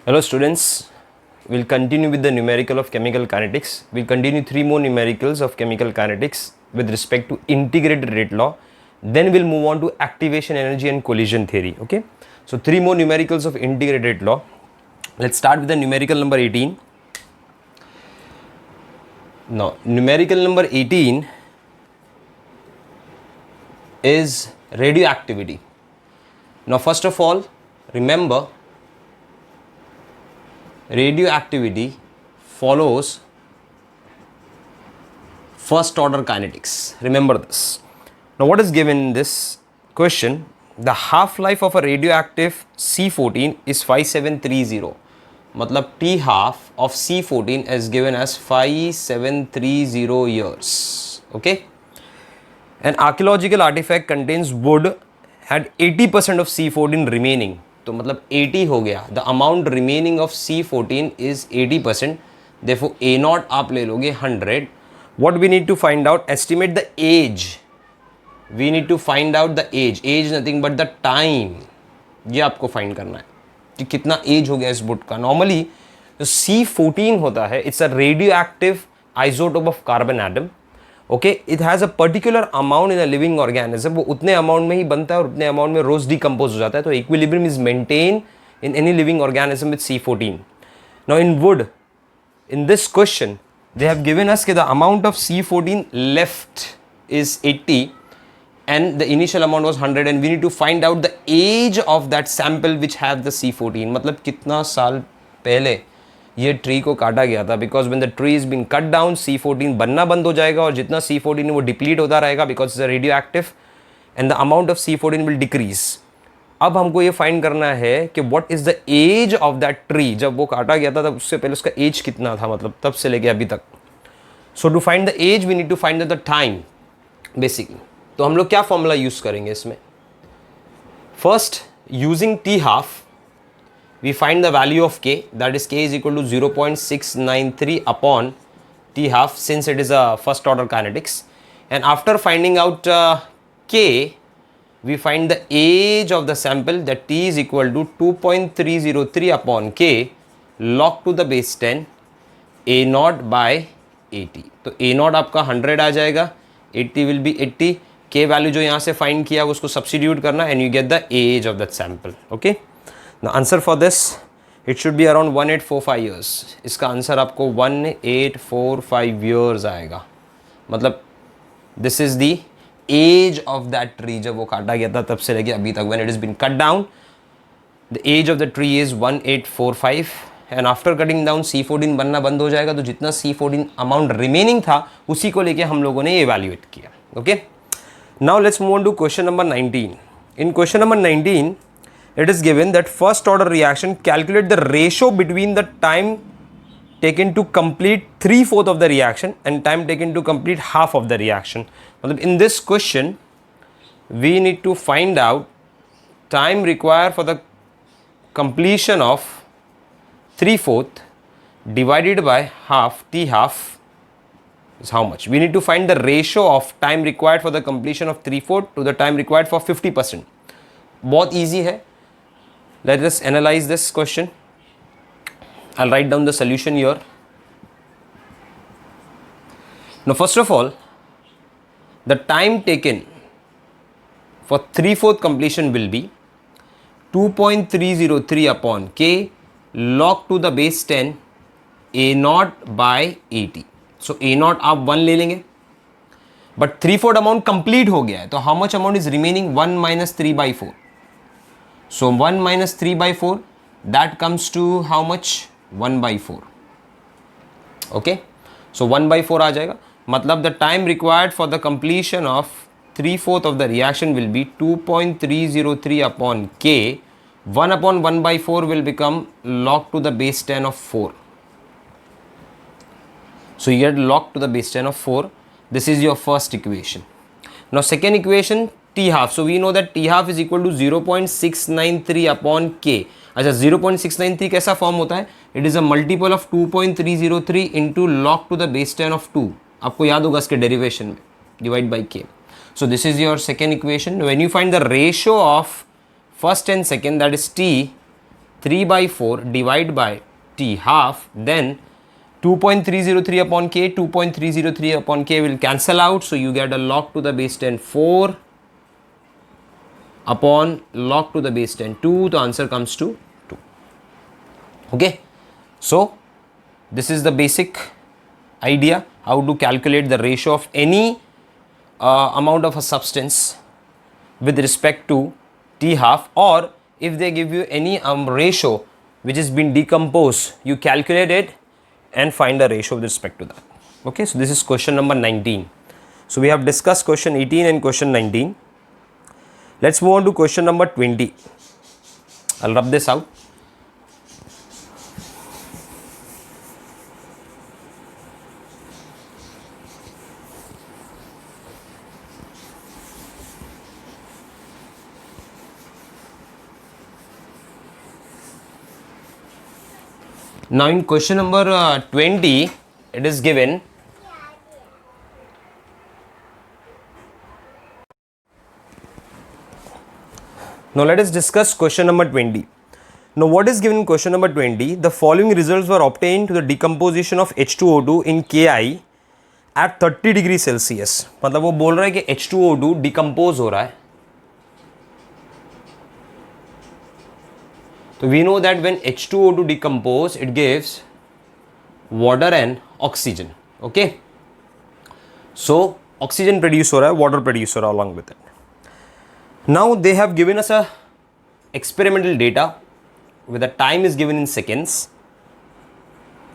Hello students, we'll continue with the numerical of chemical kinetics. We'll continue 3 more numericals of chemical kinetics with respect to integrated rate law. Then we'll move on to activation energy and collision theory. Okay, so 3 more numericals of integrated rate law. Let's start with the numerical number 18. Now numerical number 18 is radioactivity. Now first of all, remember radioactivity follows first order kinetics. Remember this. Now what is given in this question? The half life of a radioactive C14 is 5730. मतलब T half of C14 is given as 5730 years. Okay. An archaeological artifact contains wood had 80% of C14 remaining. तो मतलब 80 हो गया. The amount remaining of C14 is 80%. Therefore A naught आप ले लोगे 100. What we need to find out? Estimate the age. We need to find out the age. Age nothing but the time. ये आपको find करना है कि कितना as हो गया इस वुड का. नॉर्मली जो C14 होता है, it's a radio active isotope of carbon atom. Okay, it has a particular amount in a living organism. वो उतने अमाउंट में ही बनता है और उतने अमाउंट में रोज डिकम्पोज हो जाता है. तो equilibrium is maintain in any living organism with C14. Now in would, in this question they have given us that the amount of C14 left is 80 and the initial amount was 100 and we need to find out the age of that sample which have the C14. मतलब कितना साल पहले ये tree को काटा गया था. Because when the tree is being cut down, C14 बनना बंद हो जाएगा और जितना C14 है वो डिप्लीट होता रहेगा because it's a radioactive and the amount of C14 will decrease. अब हमको ये फाइंड करना है कि what is the age of that tree. जब वो काटा गया था तब उससे पहले उसका एज कितना था, मतलब तब से लेके अभी तक. So to find the age we need to find the time basically. तो हम लोग क्या फॉर्मूला यूज करेंगे इसमें? First, using T half we find the value of k, that is k is equal to 0.693 upon t half since it is a first order kinetics. And after finding out k, we find the age of the sample, that t is equal to 2.303 upon k log to the base 10 a naught by 80. तो a naught आपका 100 आ जाएगा, 80 will be 80. k value जो यहाँ से find किया उसको substitute करना and you get the age of that sample. Okay. Now answer for this, it should be around 1845 years. इसका आंसर आपको 1845 years आएगा. मतलब this is the age of that tree. जब वो काटा गया था तब से लेके अभी तक, when it has been cut down, the age of the tree is 1845 and after cutting down C14 बनना बंद हो जाएगा. तो जितना C14 अमाउंट रिमेनिंग था उसी को लेके हम लोगों ने evaluate किया. Okay. Now let's move on to question number 19. In question number 19, it is given that first order reaction, calculate the ratio between the time taken to complete 3/4 of the reaction and time taken to complete half of the reaction. मतलब in this question we need to find out time required for the completion of 3/4 divided by half, t half is how much. We need to find the ratio of time required for the completion of 3/4 to the time required for 50%. बहुत easy है. Let us analyze this question. I'll write down the solution here. Now first of all, the time taken for 3/4 completion will be 2.303 upon k log to the base 10 a naught by 80. So a naught आप 1 ले लेंगे, but 3/4 amount complete हो गया है. तो how much amount is remaining? 1 minus 3/4. So 1 minus 3/4, that comes to how much? 1/4. Okay. So 1/4 आ जाएगा. मतलब the time required for the completion of 3/4 of the reaction will be 2.303 upon k. 1 upon 1/4 will become log to the base 10 of 4. So you get log to the base 10 of 4. This is your first equation. Now second equation, t half. So we know that t half is equal to 0.693 upon k. अच्छा, 0.693 कैसा form होता है? It is a multiple of 2.303 into log to the base 10 of 2. आपको याद होगा इसके derivation में, divide by k. So this is your second equation. When you find the ratio of first and second, that is t, 3/4 divide by t half, then 2.303 upon k, 2.303 upon k will cancel out, so you get a log to the base 10 4 upon log to the base 10 2. The answer comes to 2. Okay, so this is the basic idea how to calculate the ratio of any amount of a substance with respect to t half, or if they give you any ratio which has been decomposed, you calculate it and find a ratio with respect to that. Okay, so this is question number 19. So we have discussed question 18 and question 19. Let's move on to question number 20. I'll rub this out. Now in question number 20, it is given now let us discuss question number 20. Now what is given in question number 20? The following results were obtained to the decomposition of H2O2 in Ki at 30 degree Celsius. मतलब वो बोल रहा है कि H2O2 decompose हो रहा है. So we know that when H2O2 decompose, it gives water and oxygen. Okay. So oxygen produce हो रहा है, water produce हो रहा है along with it. Now they have given us a experimental data where the time is given in seconds,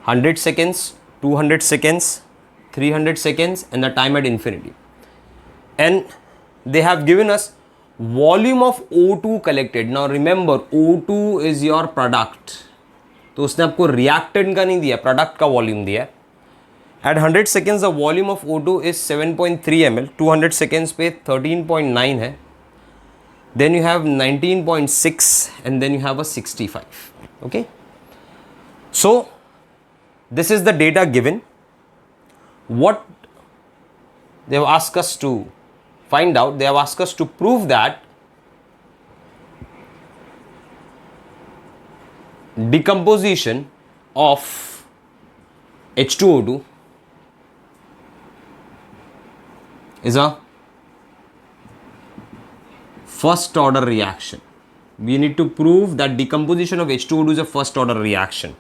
100 seconds, 200 seconds, 300 seconds, and the time at infinity. And they have given us volume of O2 collected. Now remember, O2 is your product. तो उसने आपको reactant का नहीं दिया, product का volume दिया. At 100 seconds, the volume of O2 is 7.3 ml. 200 seconds पे 13.9 है. Then you have 19.6 and then you have a 65. Okay. So this is the data given. What they have asked us to find out, they have asked us to prove that decomposition of H2O2 is a first order reaction. We need to prove that decomposition of H2O2 is a first order reaction.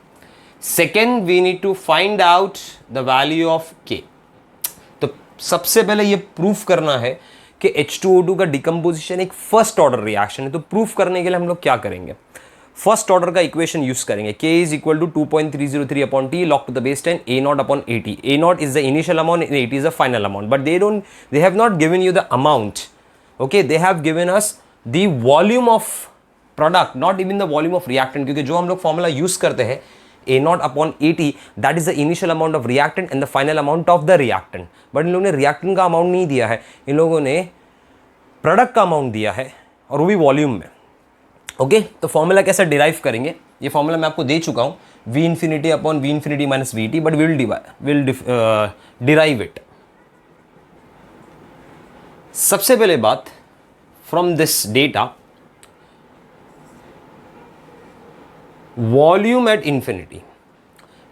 Second, we need to find out the value of K. तो सबसे पहले ये proof करना है कि H2O2 का decomposition एक first order reaction है. तो प्रूफ करने के लिए हम लोग क्या करेंगे? फर्स्ट ऑर्डर का इक्वेशन यूज करेंगे. K is equal to 2.303 upon T log to the base 10 A naught upon AT. A naught is the initial amount and AT is the final amount. But they have not given you the amount. Okay, they have given us the volume of product, not even the volume of reactant. क्योंकि जो हम लोग formula use करते हैं A naught upon AT, that is the initial amount of reactant and the final amount of the reactant. But इन लोगों ने reactant का amount नहीं दिया है, इन लोगों ने प्रोडक्ट का अमाउंट दिया है और वो भी वॉल्यूम में. ओके, तो फॉर्मूला कैसे डिराइव करेंगे? ये फॉर्मूला मैं आपको दे चुका हूँ, V infinity upon V infinity minus VT, but we'll derive it. सबसे पहले बात, from this data, volume at infinity.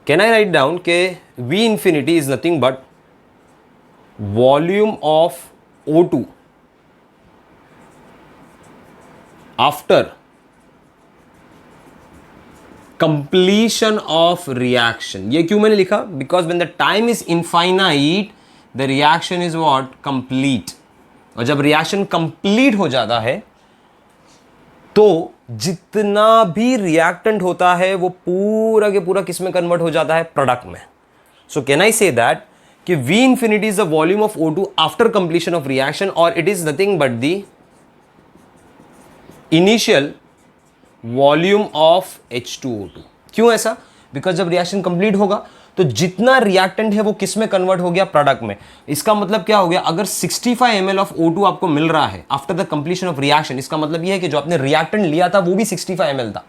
Can I write down कि V infinity is nothing but volume of O2 after completion of reaction. ये क्यों मैंने लिखा? Because when the time is infinite, the reaction is what? Complete. और जब reaction complete हो जाता है तो जितना भी रिएक्टेंट होता है वो पूरा के पूरा किस में कन्वर्ट हो जाता है? प्रोडक्ट में. So can I say that कि V infinity is the volume of O2 after completion of reaction, और it is nothing but the initial volume of H2O2. क्यों ऐसा? बिकॉज जब रिएक्शन कंप्लीट होगा तो जितना रिएक्टेंट है वो किस में कन्वर्ट हो गया? प्रोडक्ट में. इसका मतलब क्या हो गया? अगर 65 ml ऑफ O2 आपको मिल रहा है after the completion of reaction, इसका मतलब ये है कि जो आपने रिएक्टेंट लिया था वो भी 65 ml था.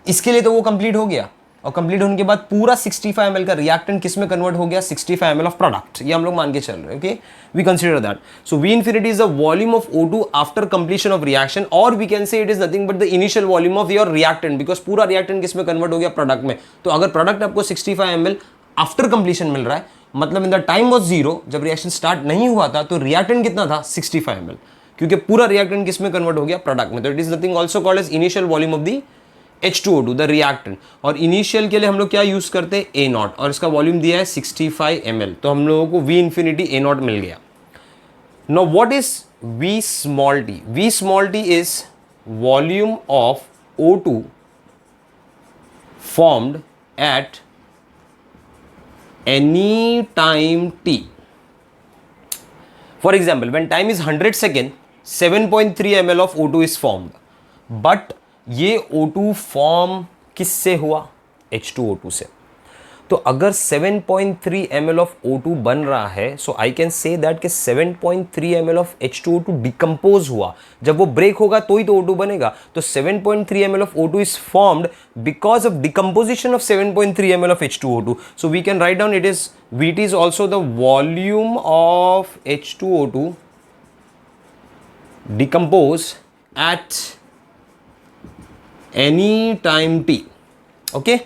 इसके लिए तो वो कंप्लीट हो गया. और कंप्लीट होने के बाद पूरा 65 ml का रिएक्टेंट किस में कन्वर्ट हो गया, 65 ml ऑफ प्रोडक्ट, ये हम लोग मान के चल रहे हैं. Okay, we consider that. So V infinity is the volume of O2 after completion of reaction, और we can say it is nothing but the initial volume of your reactant, because पूरा रिएक्टेंट किस में convert हो गया, product में. तो अगर product आपको 65 ml आफ्टर कंप्लीशन मिल रहा है, मतलब in the time was zero, जब रिएक्शन स्टार्ट नहीं हुआ था, तो रिएक्टेंट कितना था, 65 ml, क्योंकि पूरा रिएक्टेंट किस में कन्वर्ट हो गया, प्रोडक्ट में. तो it is nothing also called as initial volume of the H2O2 the reactant. और इनिशियल के लिए हम लोग क्या यूज करते हैं, A नॉट, और इसका वॉल्यूम दिया है 65 ml. तो हम लोगों को V infinity A नॉट मिल गया. Now what is V small t? V small t is volume of O2 formed at any time t. For example, when time is 100 second, 7.3 ml of O2 is formed. But ये O2 form किससे हुआ, H2O2 से. तो अगर 7.3 ml of O2 बन रहा है, सो I can say that कि 7.3 ml ऑफ H2O2 डिकम्पोज हुआ. जब वो ब्रेक होगा तो ही तो O2 बनेगा. तो 7.3 ml of O2 is formed because of decomposition of 7.3 ml of H2O2. So we can write down it is VT is also the volume of H2O2 decompose at any time t. Okay,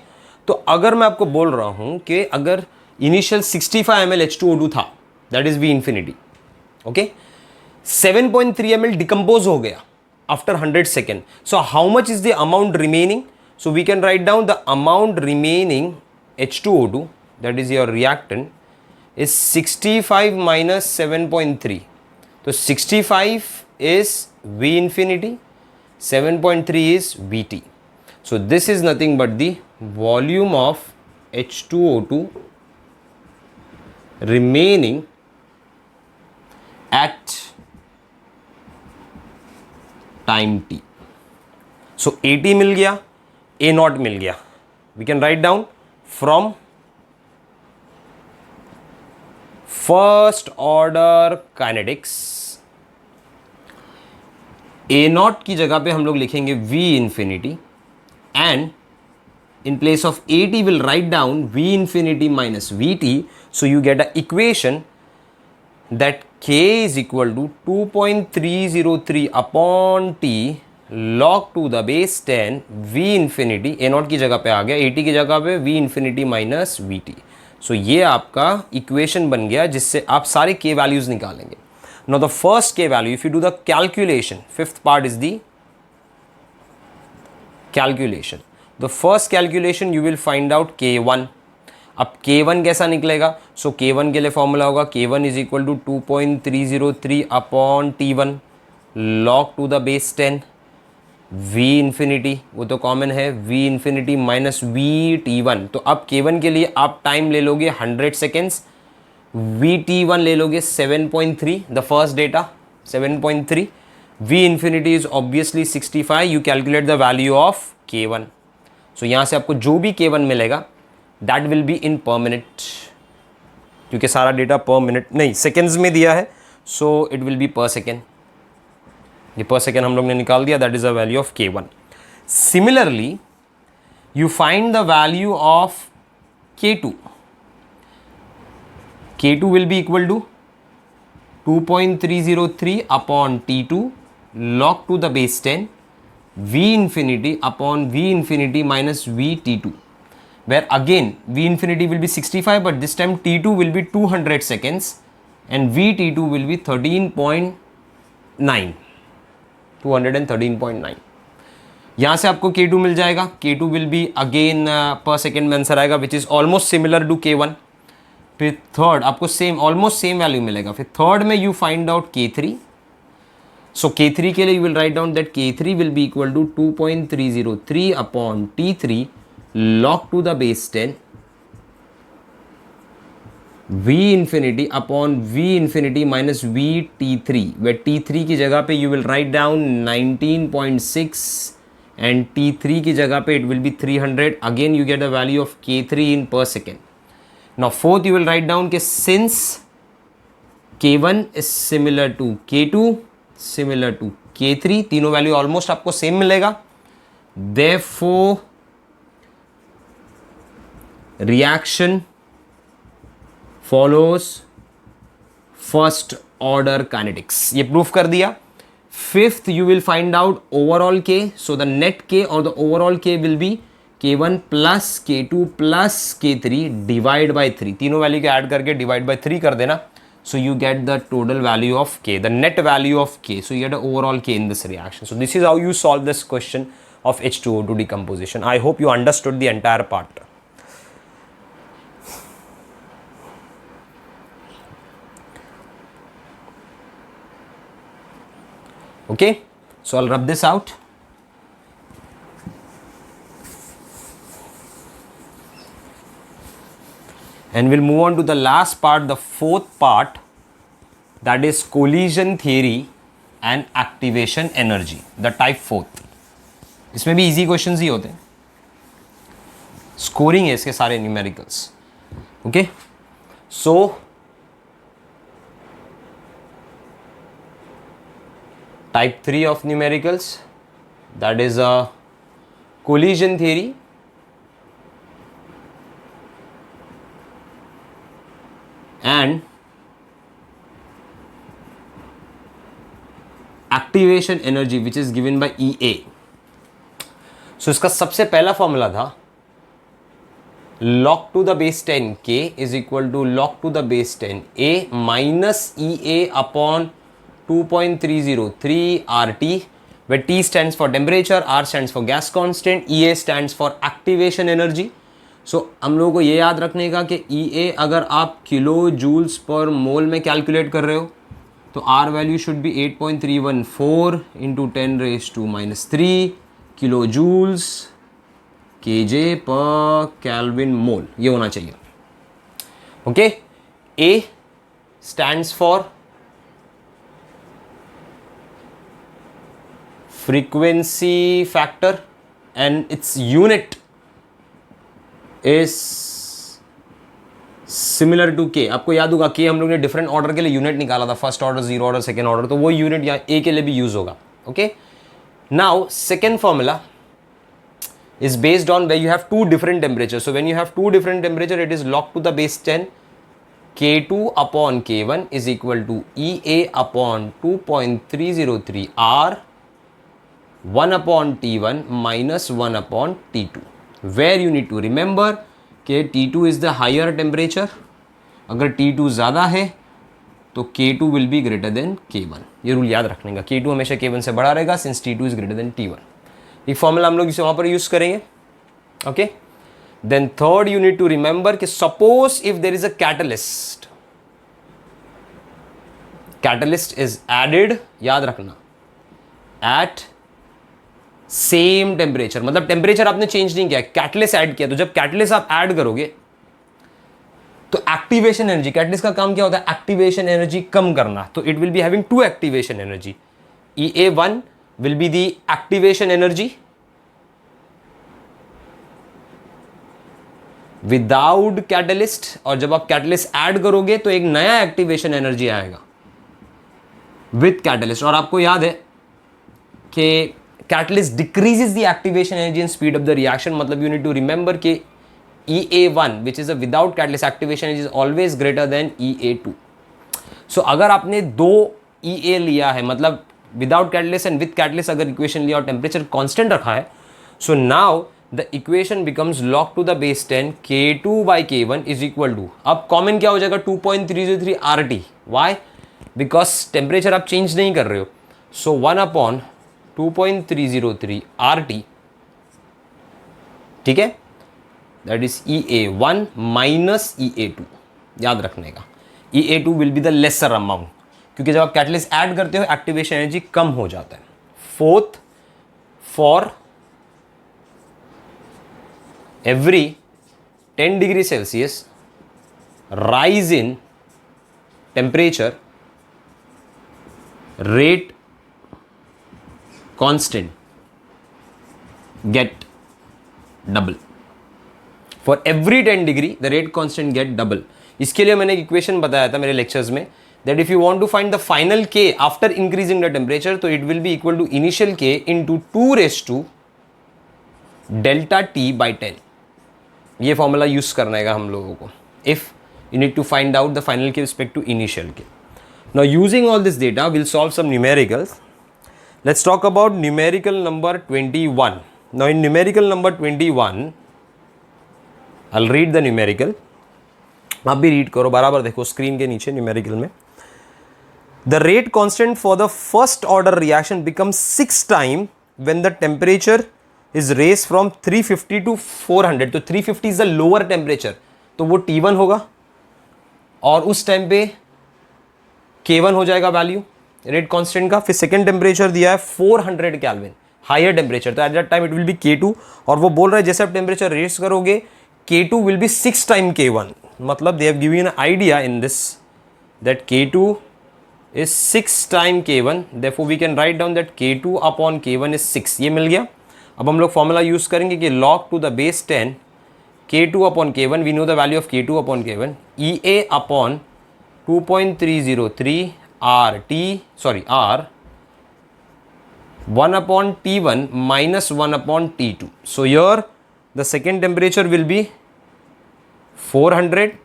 तो अगर मैं आपको बोल रहा हूं कि अगर initial 65 ml H2O2 था, that is V infinity. Okay, 7.3 ml decompose हो गया after 100 second. So how much is the amount remaining? So we can write down the amount remaining H2O2, that is your reactant, is 65 minus 7.3. तो 65 is V infinity, 7.3 is VT. So this is nothing but the volume of H2O2 remaining at time t. So AT मिल गया, A not मिल गया. We can write down from first order kinetics. A not की जगह पे हम लोग लिखेंगे V infinity, and in place of AT will write down V infinity minus VT. So you get an equation that K is equal to 2.303 upon T log to the base 10 V infinity. A not की जगह पे आ गया, AT की जगह पे V infinity minus VT. So ये आपका equation बन गया जिससे आप सारे K वैल्यूज निकालेंगे. Now the first K value, if you do the calculation, fifth part is the calculation. The first calculation you will find out K1. अब K1 कैसा निकलेगा? So K1 के लिए फॉर्मूला होगा K1 is equal to 2.303 upon T1 log to the base 10 V infinity, वो तो common है, V infinity minus V T1. तो अब K1 के लिए आप टाइम ले लोगे 100 सेकेंड्स, VT1 ले लोगे 7.3, the first data 7.3, V infinity is obviously 65, you calculate the value of K1. So यहाँ से आपको जो भी K1 मिलेगा that will be in per minute, क्योंकि सारा डेटा पर मिनट नहीं सेकेंड्स में दिया है, so it will be per second. ये पर सेकेंड हम लोग ने निकाल दिया, that is the value of K1. Similarly, you find the value of K2. K2 will be equal to 2.303 upon T2 log to the base 10 V infinity upon V infinity minus V T2, where again V infinity will be 65, but this time T2 will be 200 seconds and V T2 will be 13.9, 213.9. यहाँ से आपको K2 मिल जाएगा. K2 will be again per second में answer आएगा, which is almost similar to K1. फिर third आपको same almost same value मिलेगा. फिर थर्ड में you find out K3. So K3 के लिए you will write down that K3 will be equal to 2.303 upon T3 log to the base 10 V infinity upon V infinity minus V T3, where T3 की जगह पे you will write down 19.6 and T3 की जगह पे it will be 300. Again you get a value of K3 in per second. Now fourth you will write down कि since K1 is similar to K2 similar to K3, तीनों value almost आपको same मिलेगा, therefore reaction follows first order kinetics. ये proof कर दिया. Fifth, you will find out overall K. So the net K or the overall K will be K1 plus K2 plus K3 divide by 3. तीनों value को add करके divide by 3 कर देना. So you get the total value of K, the net value of K. So you get the overall K in this reaction. So this is how you solve this question of H2O2 decomposition. I hope you understood the entire part. Okay, so I'll rub this out. And we'll move on to the last part, the fourth part, that is collision theory and activation energy, the type fourth. इसमें भी easy questions ही होते हैं. Scoring है इसके सारे numericals. Okay, so type 3 of numericals, that is a collision theory and activation energy which is given by EA. So इसका सबसे पहला फॉर्मूला था log to the base 10 K is equal to log to the base 10 A minus EA upon 2.303 RT, where T stands for temperature, R stands for gas constant, EA stands for activation energy. So हम लोगों को ये याद रखने का कि EA अगर आप किलो जूल्स पर मोल में कैलकुलेट कर रहे हो तो R value should be 8.314 into 10⁻³ kilo joules kJ per kelvin mole, ये होना चाहिए. Okay, A stands for frequency factor and its unit is similar to K. आपको याद होगा K हम लोग ने डिफरेंट ऑर्डर के लिए यूनिट निकाला था, first order, zero order, second order, तो वो यूनिट यहाँ A के लिए भी यूज होगा. Okay, now second formula is based on where you have two different temperatures. So when you have two different temperature, it is log to the base 10 K2 upon K1 is equal to EA upon 2.303 R 1 upon T1 minus 1 upon T2, where you need to remember कि T2 is the higher temperature. अगर T2 ज़्यादा है तो K2 will be greater than K1. ये rule याद रखने का, K2 हमेशा K1 से बड़ा रहेगा since T2 is greater than T1. ये फॉर्मूला हम लोग इसे वहाँ पर यूज़ करेंगे. Okay, then third you need to remember कि suppose if there is a catalyst, catalyst is added, याद रखना, एट सेम टेम्परेचर, मतलब टेम्परेचर आपने चेंज नहीं किया, कैटलिस्ट ऐड किया. तो जब कैटलिस्ट आप ऐड करोगे तो एक्टिवेशन एनर्जी, कैटलिस्ट का काम क्या होता है, एक्टिवेशन एनर्जी कम करना. तो it will be having two activation energy. EA1 will be the activation energy without catalyst, और जब आप catalyst ऐड करोगे तो एक नया एक्टिवेशन एनर्जी आएगा with catalyst. और आपको याद है कि catalyst decreases the activation energy and speed of the reaction. मतलब you need to remember कि EA1 which is a without catalyst activation energy is always greater than EA2. so अगर आपने दो EA लिया है, मतलब without catalyst and with catalyst अगर equation लिया और टेम्परेचर कांस्टेंट रखा है, so now the equation becomes log to the base 10 K2 by K1 is equal to, अब कॉमन क्या हो जाएगा, 2.303 RT. वाई? बिकॉज टेम्परेचर आप चेंज नहीं कर रहे हो. सो 1 अपॉन 2.303 RT, ठीक है, that is EA1 minus EA2. याद रखने का, EA2 will be the lesser amount, क्योंकि जब आप कैटलिस्ट ऐड करते हो एक्टिवेशन एनर्जी कम हो जाता है. Fourth, for every 10 degree Celsius rise in temperature, rate constant get double. For every 10 degree the rate constant get double. इसके लिए मैंने एक इक्वेशन बताया था मेरे लेक्चर्स में, that if you want to find the final K after increasing the temperature, so it will be equal to initial K into 2 raised to delta T by 10. ये formula use करना है हम लोगों को if you need to find out the final K respect to initial K. Now using all this data will solve some numericals. Let's talk about numerical number 21. Now in numerical number 21 I will read the numerical. आप भी read करो, बराबर देखो screen के नीचे numerical में. The rate constant for the first order reaction becomes 6 times when the temperature is raised from 350 to 400. तो 350 is the lower temperature, तो वो T1 होगा और उस टाइम पे K1 हो जाएगा वैल्यू रेट कांस्टेंट का. फिर सेकेंड टेम्परेचर दिया है 400 केल्विन, हायर टेम्परेचर, तो at that time it will B K2. और वो बोल रहा है जैसे आप टेम्परेचर रेस करोगे K2 will be 6 time K1. मतलब they have given an idea in this that K2 is 6 time K1, therefore we can write down that K2 upon K1 is 6. ये मिल गया. अब हम लोग फॉर्मूला यूज करेंगे कि log to the base 10 K2 upon K1, we know the value of K2 upon K1, EA upon 2.303 R 1 upon T1 minus 1 upon T2. So here the second temperature will be 400,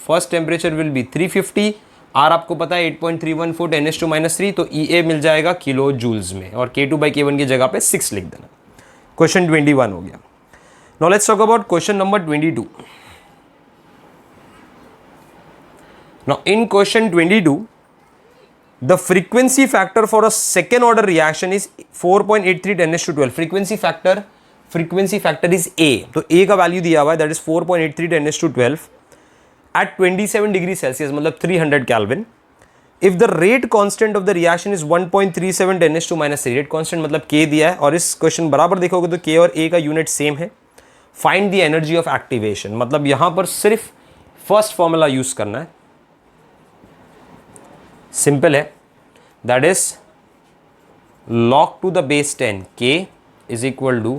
first temperature will be 350. Are आपको पता है 8.314 10⁻⁻³ तो EA मिल जाएगा kilo joules में और K2/K1 की जगह पे 6 लिख देना. क्वेश्चन 21 हो गया. Now let's talk about question number 22. Now in question 22 the frequency factor for a second order reaction is 4.83 10⁻12. Frequency factor is A. तो A का वैल्यू दिया हुआ है that is 4.83 10⁻12 at 27 degree Celsius मतलब 300 Kelvin. If the rate constant of the reaction is 1.37 10⁻³ rate constant मतलब K दिया है और इस क्वेश्चन बराबर देखोगे तो K और A का यूनिट सेम है. Find the energy of activation, मतलब यहां पर सिर्फ फर्स्ट फॉर्मूला यूज करना है, सिंपल है, that is log to the base 10 K is equal to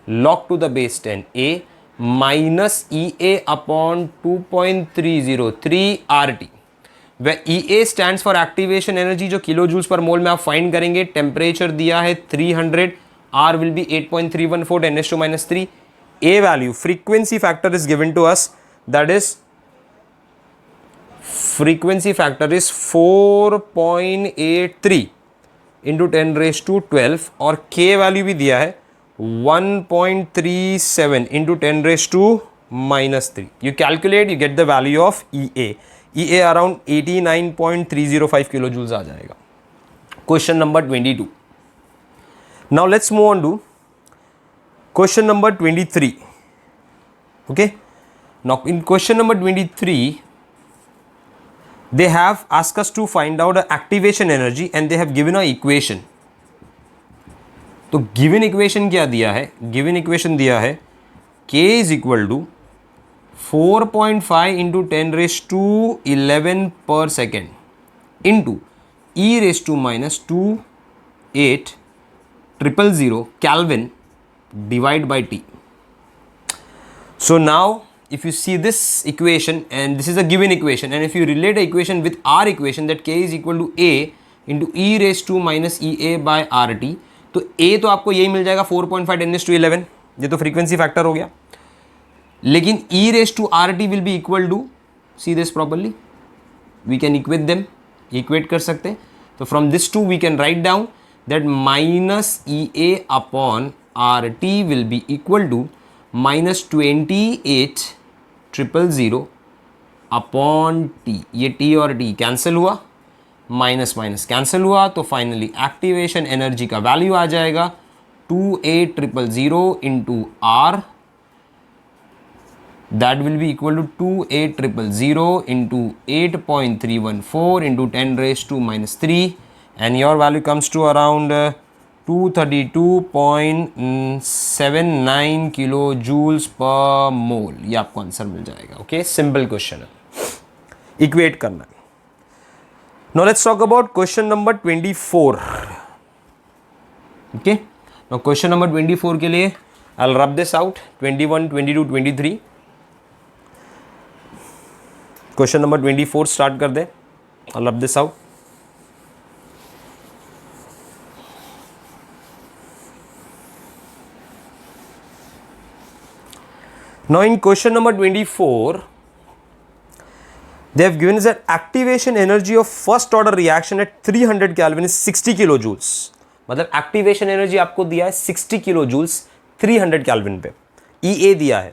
log to the base 10 A minus EA upon 2.303 RT. Way EA stands for activation energy जो kilo joules per मोल में आप find करेंगे. Temperature दिया है 300, R will be 8.314 10⁻⁻3. A value frequency factor is given to us that is frequency factor is 4.83 into 10⁻12 और K value भी दिया है 1.37 into 10⁻⁻3. You calculate, you get the value of EA. EA around 89.305 kilojoules आ जाएगा. Question number 22. Now let's move on to question number 23. Okay. Now in question number 23, they have asked us to find out the activation energy and they have given a equation. तो given equation क्या दिया है? Given equation दिया है K is equal to 4.5 into 10⁻11 पर second into e⁻²800 Kelvin divide by T. So now if you see this equation and this is a given equation and if you relate the equation with our equation that K is equal to A into e⁻⁻ by RT, तो A तो आपको यही मिल जाएगा 4.5 10⁻11, ये तो frequency factor हो गया. लेकिन e⁻RT will be equal to, see this properly, we can equate them, equate कर सकते हैं. तो from this two we can write down that minus EA upon RT will be equal to -28,000 upon T. ये T और T cancel हुआ, minus minus cancel हुआ, तो finally activation energy का वैल्यू आ जाएगा 28,000 into R, that will be equal to 28,000 into 8.314 into 10⁻³ and your value comes to around 232.79 kilo joules per mole. ये आपको आंसर मिल जाएगा. ओके, सिंपल क्वेश्चन है, इक्वेट करना है. Now let's talk about question number 24. Okay. Now question number 24 के लिए I'll rub this out. 21, 22, 23. Question number 24 start कर दे. I'll rub this out. Now in question number 24, they have given us that activation energy of first order reaction at 300 Kelvin is 60 kilojoules. मतलब activation energy आपको दिया है 60 kilojoules 300 Kelvin पे, EA दिया है.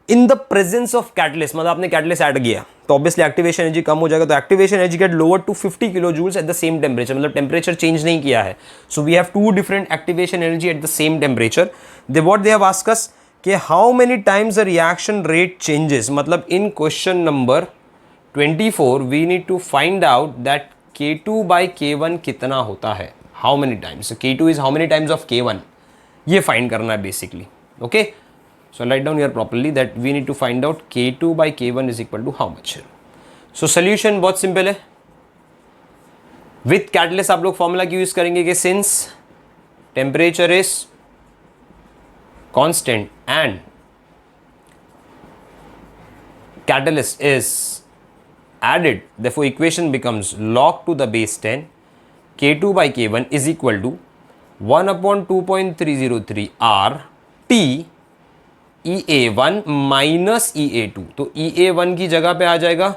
In the presence of catalyst, मतलब आपने catalyst add किया तो ऑब्वियसली एक्टिवेशन एनर्जी कम हो जाएगा, तो activation energy get lower to 50 kilojoules at the same temperature, मतलब टेम्परेचर चेंज नहीं किया है. So we have two different activation energy at the same temperature. They what they have asked us कि how many times the reaction rate changes. मतलब in question number 24 we need to find out that K2 by K1 कितना होता है, how many times. K2 is how many times of K1, ये find करना है basically. Okay, so write down here properly that we need to find out K2 by K1 is equal to how much. So solution बहुत simple है. With catalyst आप लोग formula की use करेंगे कि since temperature is constant and catalyst is added, therefore equation becomes log to the base 10 K2 by K1 is equal to 1 upon 2.303 R T EA1 minus EA2. तो EA1 की जगह पे आ जाएगा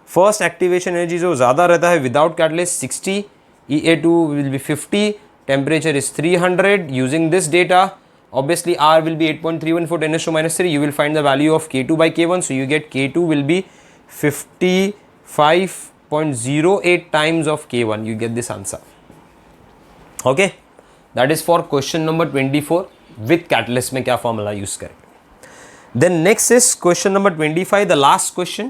फर्स्ट एक्टिवेशन एनर्जी जो ज़्यादा रहता है without catalyst 60, EA2 will be 50, temperature is 300. Using this data obviously R will be 8.314 10 to minus 3. You will find the value of K2 by K1. So you get K2 will be 55.08 times of K1. You get this answer. Okay, that is for question number 24 with catalyst में क्या formula use करें. Then next is question number 25, the last question.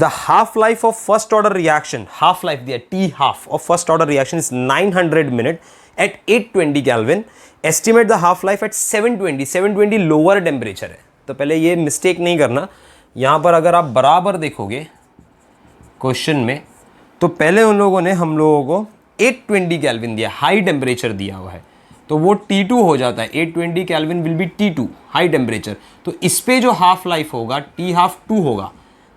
The half-life of first order reaction, half-life दिया T half of first order reaction is 900 minute at 820 Kelvin. Estimate the half-life at 720 lower temperature है. तो पहले ये mistake नहीं करना. यहाँ पर अगर आप बराबर देखोगे क्वेश्चन में तो पहले उन लोगों ने हम लोगों को 820 Kelvin दिया, हाई टेम्परेचर दिया हुआ है, तो वो T2 हो जाता है. 820 Kelvin will be T2 high temperature. तो इस पे जो हाफ लाइफ होगा T हाफ 2 होगा,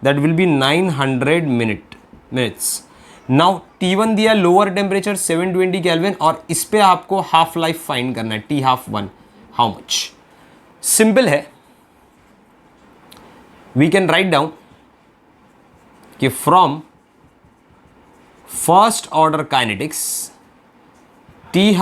that will B 900 minutes. Now T1 दिया लोअर टेम्परेचर 720 Kelvin और इस पे आपको हाफ लाइफ फाइंड करना है T half 1 how much. Simple है, वी कैन राइट डाउन कि from first order kinetics T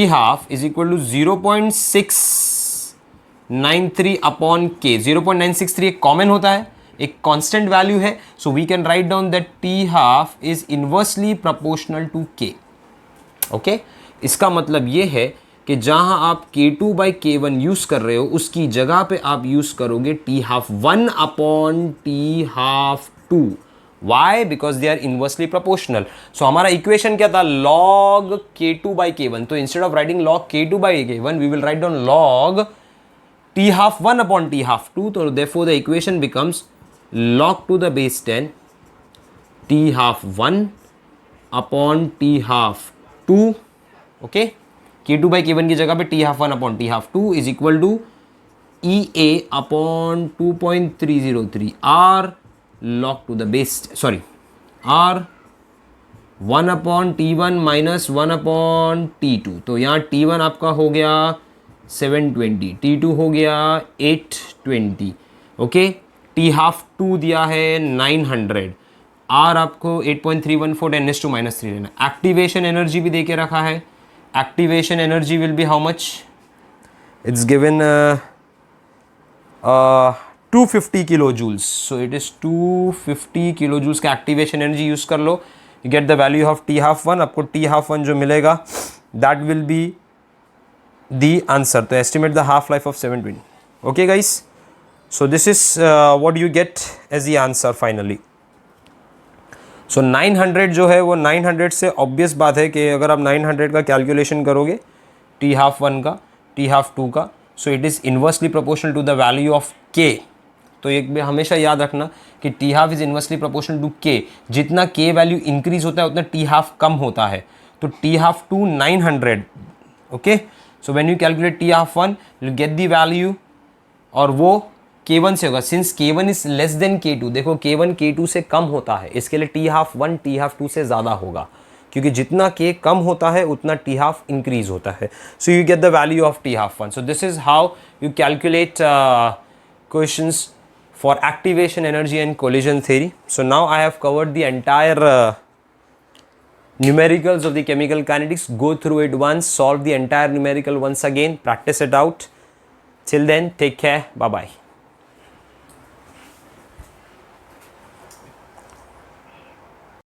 half is equal to 0.693 upon K. 0.963 एक कॉमन होता है, एक कांस्टेंट वैल्यू है. So we can write down that T half is inversely proportional to K. Okay, इसका मतलब ये है कि जहां आप K2 by K1 यूज कर रहे हो उसकी जगह पे आप यूज करोगे T half 1 upon T half 2. Why? Because they are inversely proportional. So हमारा इक्वेशन क्या था, log K2 by K1. तो instead of writing log K2 by K1 we will write down log T half 1 upon T half 2. So therefore the equation becomes log to the base 10 T half 1 upon T half 2. Okay, K2 by K1 की जगह पे T half 1 upon T half 2 is equal to EA upon 2.303 R log to the base, sorry, R 1 upon T1 minus 1 upon T2. तो यहाँ T1 आपका हो गया 720, T2 हो गया 820. ओके, T half 2 दिया है 900, R आपको 8.314 10 to minus 3 लेना. एक्टिवेशन एनर्जी भी दे के रखा है. Activation energy will be how much, it's given 250 kilojoules. So it is 250 kilojoules का एक्टिवेशन एनर्जी यूज कर लो. You get the value of T half 1. आपको T half 1 जो मिलेगा that will be the answer. तो estimate the half life of 720. Okay guys, so this is what you get as the answer finally. So 900 जो है वो 900 से obvious बात है कि अगर आप 900 का कैलकुलेशन करोगे T half 1 का, T half 2 का, so it is inversely proportional to the value of K. तो एक भी हमेशा याद रखना कि T half is inversely proportional to K. जितना K वैल्यू इंक्रीज होता है उतना T half कम होता है. तो T half 2 900. Okay, so when you calculate T half 1 you get the value और वो K1 से होगा. Since K1 is less than K2, देखो K1 K2 से कम होता है, इसके लिए T half 1 T half 2 से ज़्यादा होगा क्योंकि जितना k कम होता है उतना t half इंक्रीज होता है. So you get the value of t half 1. So this is how you calculate questions for activation energy and collision theory. So now I have covered the entire numericals of the chemical kinetics. Go through it once, solve the entire numerical once again, practice it out. Till then, take care. Bye bye.